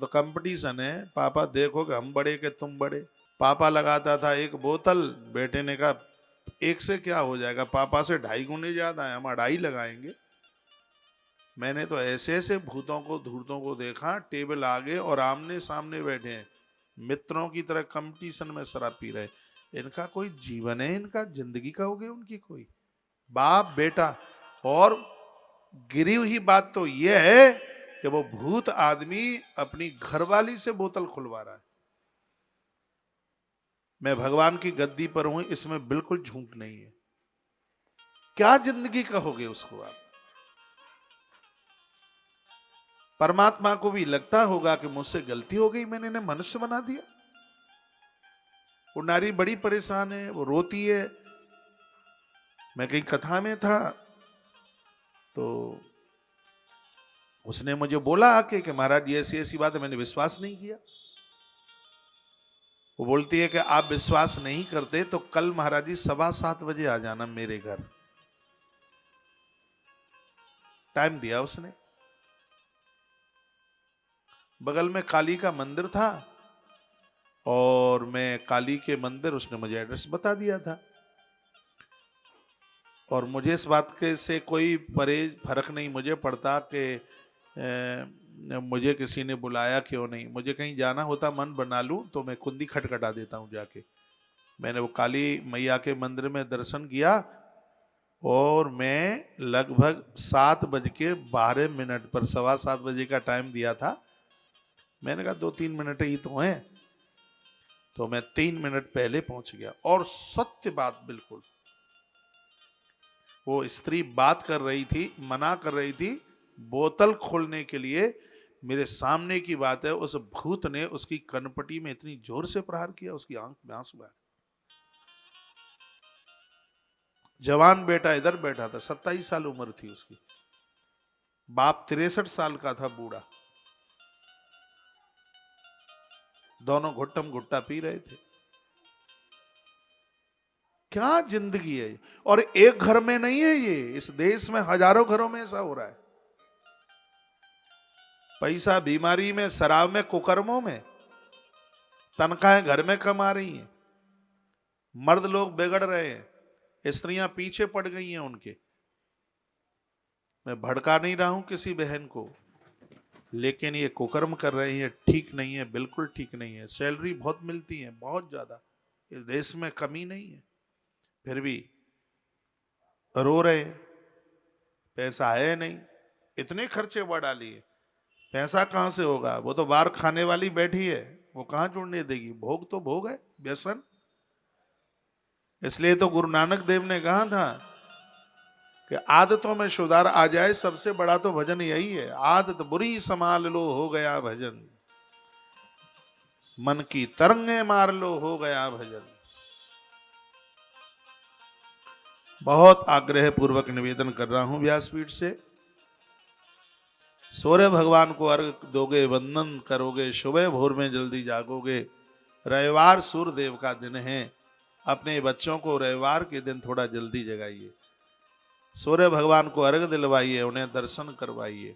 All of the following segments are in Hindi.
तो कंपटीशन है, पापा देखोगे हम बड़े के तुम बड़े। पापा लगाता था 1 बोतल, बेटे ने कहा 1 से क्या हो जाएगा, पापा से 2.5 गुने ज्यादा है, हम 2.5 लगाएंगे। मैंने तो ऐसे ऐसे भूतों को धूर्तों को देखा, टेबल आगे और आमने सामने बैठे हैं, मित्रों की तरह कंपटीशन में शराब पी रहे। इनका कोई जीवन है, इनका जिंदगी का हो गया उनकी कोई, बाप बेटा। और गिरी हुई बात तो यह है कि वो भूत आदमी अपनी घरवाली से बोतल खुलवा रहा है। मैं भगवान की गद्दी पर हूं, इसमें बिल्कुल झूठ नहीं है। क्या जिंदगी कहोगे उसको आप? परमात्मा को भी लगता होगा कि मुझसे गलती हो गई, मैंने इन्हें मनुष्य बना दिया। वो नारी बड़ी परेशान है, वो रोती है। मैं कहीं कथा में था तो उसने मुझे बोला आके कि महाराज ये ऐसी ऐसी बात है, मैंने विश्वास नहीं किया। वो बोलती है कि आप विश्वास नहीं करते तो कल महाराज जी 7:15 बजे आ जाना मेरे घर। टाइम दिया उसने। बगल में काली का मंदिर था और मैं काली के मंदिर, उसने मुझे एड्रेस बता दिया था। और मुझे इस बात के से कोई फर्क नहीं मुझे पड़ता कि मुझे किसी ने बुलाया क्यों नहीं। मुझे कहीं जाना होता मन बना लूं तो मैं कुंडी खटखटा देता हूं जाके। मैंने वो काली मैया के मंदिर में दर्शन किया और मैं लगभग 7:12 पर, 7:15 बजे का टाइम दिया था। मैंने कहा 2-3 मिनट ही तो हैं, तो मैं 3 मिनट पहले पहुंच गया। और सत्य बात बिल्कुल, वो स्त्री बात कर रही थी, मना कर रही थी बोतल खोलने के लिए। मेरे सामने की बात है, उस भूत ने उसकी कनपटी में इतनी जोर से प्रहार किया, उसकी आंख में आंसू आए। जवान बेटा इधर बैठा था, 27 साल उम्र थी उसकी। बाप 63 साल का था, बूढ़ा। दोनों घुट्टम घुट्टा पी रहे थे। क्या जिंदगी है। और एक घर में नहीं है ये, इस देश में हजारों घरों में ऐसा हो रहा है। पैसा बीमारी में, शराब में, कुकर्मों में, तनख्वाहें घर में कमा रही हैं, मर्द लोग बिगड़ रहे हैं, स्त्रियां पीछे पड़ गई हैं उनके। मैं भड़का नहीं रहा हूं किसी बहन को, लेकिन ये कुकर्म कर रहे हैं, ठीक नहीं है, बिल्कुल ठीक नहीं है। सैलरी बहुत मिलती है, बहुत ज्यादा, इस देश में कमी नहीं है, फिर भी रो रहे हैं, पैसा है नहीं, इतने खर्चे बढ़ा डालिए, पैसा कहां से होगा। वो तो बाहर खाने वाली बैठी है, वो कहां जुड़ने देगी। भोग तो भोग है, व्यसन। इसलिए तो गुरु नानक देव ने कहा था कि आदतों में सुधार आ जाए, सबसे बड़ा तो भजन यही है। आदत बुरी संभाल लो, हो गया भजन। मन की तरंगे मार लो, हो गया भजन। बहुत आग्रह पूर्वक निवेदन कर रहा हूं व्यासपीठ से, सूर्य भगवान को अर्घ दोगे, वंदन करोगे, सुबह भोर में जल्दी जागोगे। रविवार सूर्य देव का दिन है, अपने बच्चों को रविवार के दिन थोड़ा जल्दी जगाइए, सूर्य भगवान को अर्घ दिलवाइए, उन्हें दर्शन करवाइए।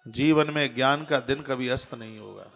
जीवन में ज्ञान का दिन कभी अस्त नहीं होगा।